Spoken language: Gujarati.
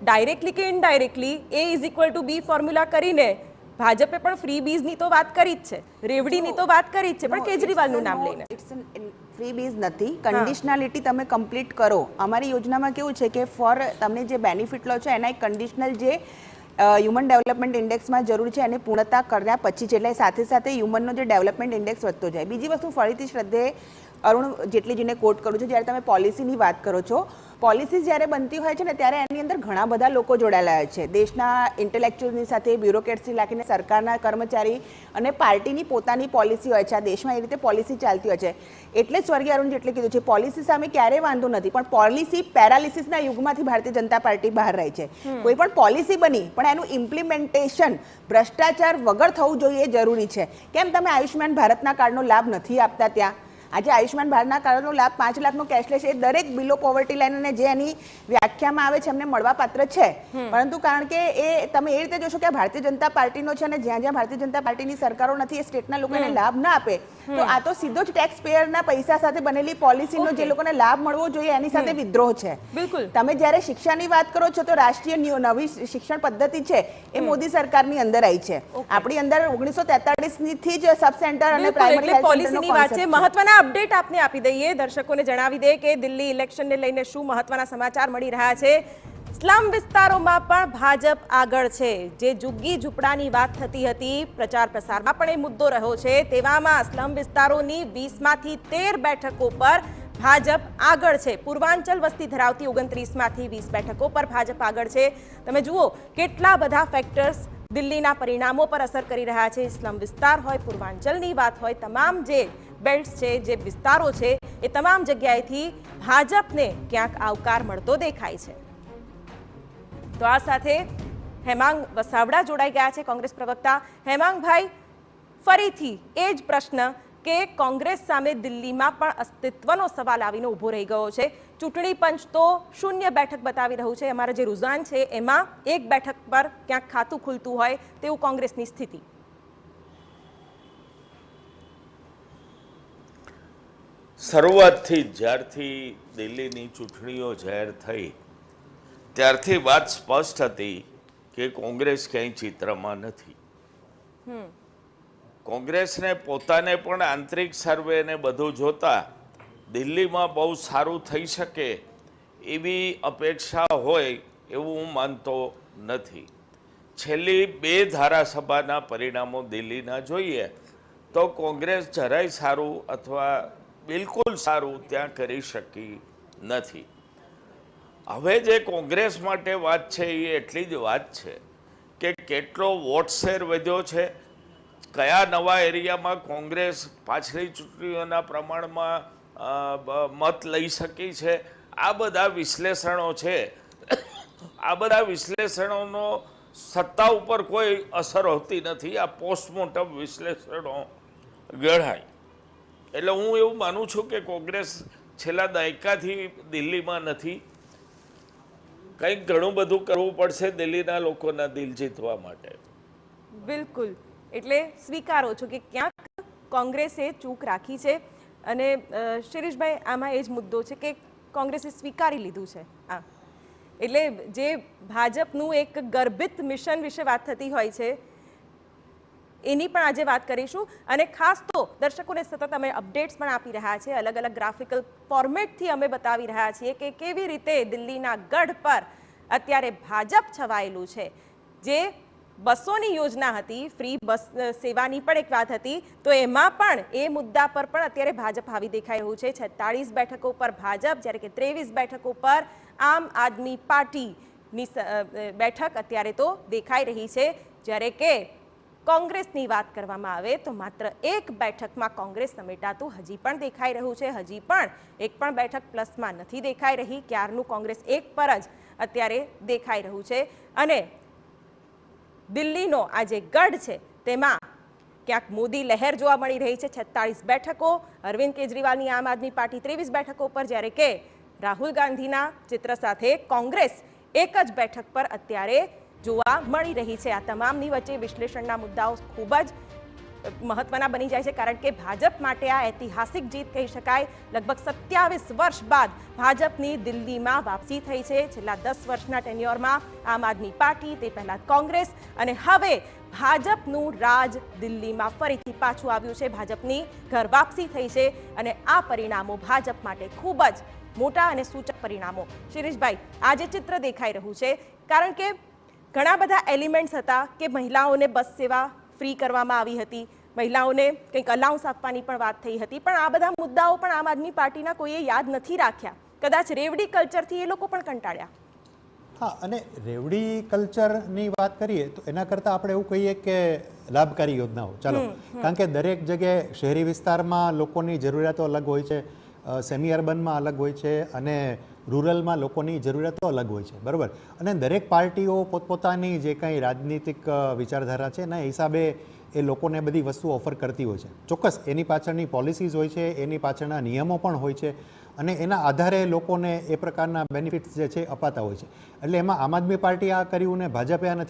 ડાયરેક્ટલી કે ઇનડાયરેક્ટલી A = B ફોર્મ્યુલા કરીને ભાજપે પણ ફ્રી બીઝની તો વાત કરી જ છે, રેવડીની તો વાત કરી જ છે, પણ કેજરીવાલનું નામ લઈને ફ્રી બીઝ નથી, કન્ડિશનાલિટી તમે કમ્પ્લીટ કરો. અમારી યોજનામાં કેવું છે કે ફોર તમને જે બેનિફિટ લો છો એના એક કન્ડિશનલ જે હ્યુમન ડેવલપમેન્ટ ઇન્ડેક્સમાં જરૂર છે એને પૂર્ણતા કર્યા પછી એટલે સાથે સાથે હ્યુમનનો જે ડેવલપમેન્ટ ઇન્ડેક્સ વધતો જાય. બીજી વસ્તુ ફરીથી શ્રદ્ધે અરુણ જેટલીજીને કોટ કરું છું, જ્યારે તમે પોલિસીની વાત કરો છો, પોલિસીસ જ્યારે બનતી હોય છે ને ત્યારે એની અંદર ઘણા બધા લોકો જોડાયેલા હોય છે. દેશના ઇન્ટેલેક્ચ્યુઅલની સાથે બ્યુરોક્રેટ્સથી લાગીને સરકારના કર્મચારી અને પાર્ટીની પોતાની પોલિસી હોય છે. આ દેશમાં એ રીતે પોલિસી ચાલતી હોય છે. એટલે સ્વર્ગીય અરુણ જેટલે કીધું છે, પોલિસી સામે ક્યારેય વાંધો નથી, પણ પોલિસી પેરાલિસિસના યુગમાંથી ભારતીય જનતા પાર્ટી બહાર રહી છે. કોઈ પણ પોલિસી બની પણ એનું ઇમ્પ્લિમેન્ટેશન ભ્રષ્ટાચાર વગર થવું જોઈએ એ જરૂરી છે. કેમ તમે આયુષ્યમાન ભારતના કાર્ડનો લાભ નથી આપતા? ત્યાં આજે આયુષ્યમાન ભારતના કાર્ડનો લાભ 5 લાખનો કેશલેસ એ દરેક બિલો પોવર્ટી લાઈન અને જે એની વ્યાખ્યામાં આવે છે એમને મળવા પાત્ર છે. પરંતુ કારણ કે એ તમે એ રીતે જોશો કે ભારતીય જનતા પાર્ટીનો છે અને જ્યાં જ્યાં ભારતીય જનતા પાર્ટીની સરકારો નથી એ સ્ટેટના લોકોને લાભ ના આપે તો આ તો સીધો જ ટેક્સ પેયરના પૈસા સાથે બનેલી પોલિસીનો જે લોકોને લાભ મળવો જોઈએ એની સાથે વિદ્રોહ છે. બિલકુલ. તમે જ્યારે શિક્ષાની વાત કરો છો તો રાષ્ટ્રીય નવી શિક્ષણ પદ્ધતિ છે એ મોદી સરકારની અંદર આવી છે. આપણી અંદર 1943 થી જ સબ સેન્ટર અને પ્રાઇમરી હેલ્થ સેન્ટરનો વાત છે. મહત્વના અપડેટ આપને આપી દઈએ, દર્શકોને જણાવી દે કે દિલ્હી ઇલેક્શનને લઈને શું મહત્વના સમાચાર મળી રહ્યા છે. સ્લમ વિસ્તારોમાં પણ ભાજપ આગળ છે. જે ઝુગ્ગી ઝૂંપડાની વાત થતી હતી પ્રચાર પ્રસારમાં પણ એ મુદ્દો રહ્યો છે. તેવામાં સ્લમ વિસ્તારોની 20માંથી 13 બેઠકો પર ભાજપ આગળ છે. પૂર્વાંચલ વસ્તી ધરાવતી 29માંથી 20 બેઠકો પર ભાજપ આગળ છે. તમે જુઓ કેટલા બધા ફેક્ટર્સ દિલ્હીના પરિણામો પર અસર કરી રહ્યા છે. સ્લમ વિસ્તાર હોય, પૂર્વાંચલની વાત હોય, તમામ જે બેલ્ટ્સ છે, જે વિસ્તારો છે, એ તમામ જગ્યાએથી ભાજપને ક્યાંક આવકાર મળતો દેખાય છે. તો આ સાથે હેમાંગ વસાવડા જોડાઈ ગયા છે, કોંગ્રેસ પ્રવક્તા. હેમાંગભાઈ, ફરીથી એ જ પ્રશ્ન કે કોંગ્રેસ સામે દિલ્હીમાં પણ અસ્તિત્વનો સવાલ આવીને ઊભો રહી ગયો છે. ચૂંટણી પંચ તો 0 બેઠક બતાવી રહ્યું છે. અમારા જે રુઝાન છે એમાં 1 બેઠક પર ક્યાંક ખાતું ખુલતું હોય તેવું કોંગ્રેસની સ્થિતિ. શરૂઆતથી જ્યારથી દિલ્હીની ચૂંટણીઓ જાહેર થઈ ત્યારથી વાત સ્પષ્ટ હતી કે કોંગ્રેસ ક્યાંય ચિત્રમાં નથી. કોંગ્રેસને પોતાને પણ આંતરિક સર્વે ને બધું જોતા દિલ્હીમાં બહુ સારું થઈ શકે એવી અપેક્ષા હોય એવું હું માનતો નથી. છેલ્લી 2 ધારાસભાના પરિણામો દિલ્હીના જોઈએ તો કોંગ્રેસ જરાય સારું અથવા બિલકુલ સારું ત્યાં કરી શકી નથી. હવે જે કોંગ્રેસ માટે વાત છે એ એટલી જ વાત છે કે કેટલો વોટ શેર વધ્યો છે, કયા નવા એરિયામાં કોંગ્રેસ પાછલી ચૂંટણીઓના પ્રમાણમાં મત લઈ શકી છે. આ બધા વિશ્લેષણો છે. આ બધા વિશ્લેષણોનો સત્તા ઉપર કોઈ અસર હોતી નથી. આ પોસ્ટમોર્ટમ વિશ્લેષણો ગણાય. એટલે હું એવું માનું છું કે કોંગ્રેસ છેલ્લા દાયકાથી દિલ્હીમાં નથી. કંઈક ઘણું બધું કરવું પડશે દિલ્હીના લોકોના દિલ જીતવા માટે. બિલકુલ. એટલે સ્વીકારો છો કે ક્યાંક કોંગ્રેસે ચૂક રાખી છે અને શિરીષભાઈ આમાં એ જ મુદ્દો છે કે કોંગ્રેસે સ્વીકારી લીધું છે. એટલે જે ભાજપનું એક ગર્ભિત મિશન વિશે વાત થતી હોય છે એની પણ આજે વાત કરીશું. અને ખાસ તો દર્શકોને સતત અમે અપડેટ્સ પણ આપી રહ્યા છે. અલગ અલગ ગ્રાફિકલ ફોર્મેટથી અમે બતાવી રહ્યા છીએ કે કેવી રીતે દિલ્હીના ગઢ પર અત્યારે ભાજપ છવાયેલું છે. જે બસોની યોજના હતી, ફ્રી બસ સેવાની પણ એક વાત હતી, તો એમાં પણ એ મુદ્દા પર પણ અત્યારે ભાજપ હાવી દેખાઈ રહ્યું છે. 46 બેઠકો પર ભાજપ, જ્યારે કે 23 બેઠકો પર આમ આદમી પાર્ટીની બેઠક અત્યારે તો દેખાઈ રહી છે. જ્યારે કે કોંગ્રેસની વાત કરવામાં આવે તો માત્ર 1 બેઠકમાં કોંગ્રેસ સમેટાતું હજી પણ દેખાઈ રહ્યું છે. હજી પણ 1 પણ બેઠક પ્લસમાં નથી દેખાઈ રહી. ક્યારનું કોંગ્રેસ 1 પર જ અત્યારે દેખાઈ રહ્યું છે. અને દિલ્હીનો આ જે ગઢ છે તેમાં ક્યાંક મોદી લહેર જોવા મળી રહી છે. 46 બેઠકો, અરવિંદ કેજરીવાલની આમ આદમી પાર્ટી 23 બેઠકો પર, જ્યારે કે રાહુલ ગાંધીના ચિત્ર સાથે કોંગ્રેસ 1 જ બેઠક પર અત્યારે જોવા મળી રહી છે. આ તમામની વચ્ચે વિશ્લેષણના મુદ્દાઓ ખૂબ જ મહત્વના બની જાય છે, કારણ કે ભાજપ માટે આ ઐતિહાસિક જીત કહી શકાય. લગભગ 27 વર્ષ બાદ ભાજપની દિલ્હીમાં વાપસી થઈ છે. છેલ્લા 10 વર્ષના ટેન્યોરમાં આમ આદમી પાર્ટી, તે પહેલા કોંગ્રેસ, અને હવે ભાજપનું રાજ દિલ્હીમાં ફરીથી પાછું આવ્યું છે. ભાજપની ઘર વાપસી થઈ છે અને આ પરિણામો ભાજપ માટે ખૂબ જ મોટા અને સૂચક પરિણામો. શિરીષભાઈ, આ જે ચિત્ર દેખાઈ રહ્યું છે, કારણ કે ઘણા બધા એલિમેન્ટ્સ હતા કે મહિલાઓને બસ સેવા ફ્રી કરવામાં આવી હતી, મહિલાઓને કંઈક અલાઉન્સ આપવાની પણ વાત થઈ હતી, પણ આ બધા મુદ્દાઓ પણ આમ આદમી પાર્ટીના કોઈએ યાદ નથી રાખ્યા. કદાચ રેવડી કલ્ચરથી એ લોકો પણ કંટાળ્યા. હા, અને રેવડી કલ્ચરની વાત કરીએ તો એના કરતાં આપણે એવું કહીએ કે લાભકારી યોજનાઓ, ચાલો, કારણ કે દરેક જગ્યાએ શહેરી વિસ્તારમાં લોકોની જરૂરિયાતો અલગ હોય છે, સેમી અર્બનમાં અલગ હોય છે, અને રૂરલમાં લોકોની જરૂરિયાતો અલગ હોય છે, બરાબર. અને દરેક પાર્ટીઓ પોતપોતાની જે કંઈ રાજનીતિક વિચારધારા છે એના હિસાબે એ લોકોને બધી વસ્તુઓ ઓફર કરતી હોય છે. ચોક્કસ એની પાછળની પોલિસીઝ હોય છે, એની પાછળના નિયમો પણ હોય છે, અને એના આધારે લોકોને એ પ્રકારના બેનિફિટ્સ જે છે અપાતા હોય છે. એટલે એમાં આમ આદમી પાર્ટી આ કર્યું ને ભાજપે આ નથી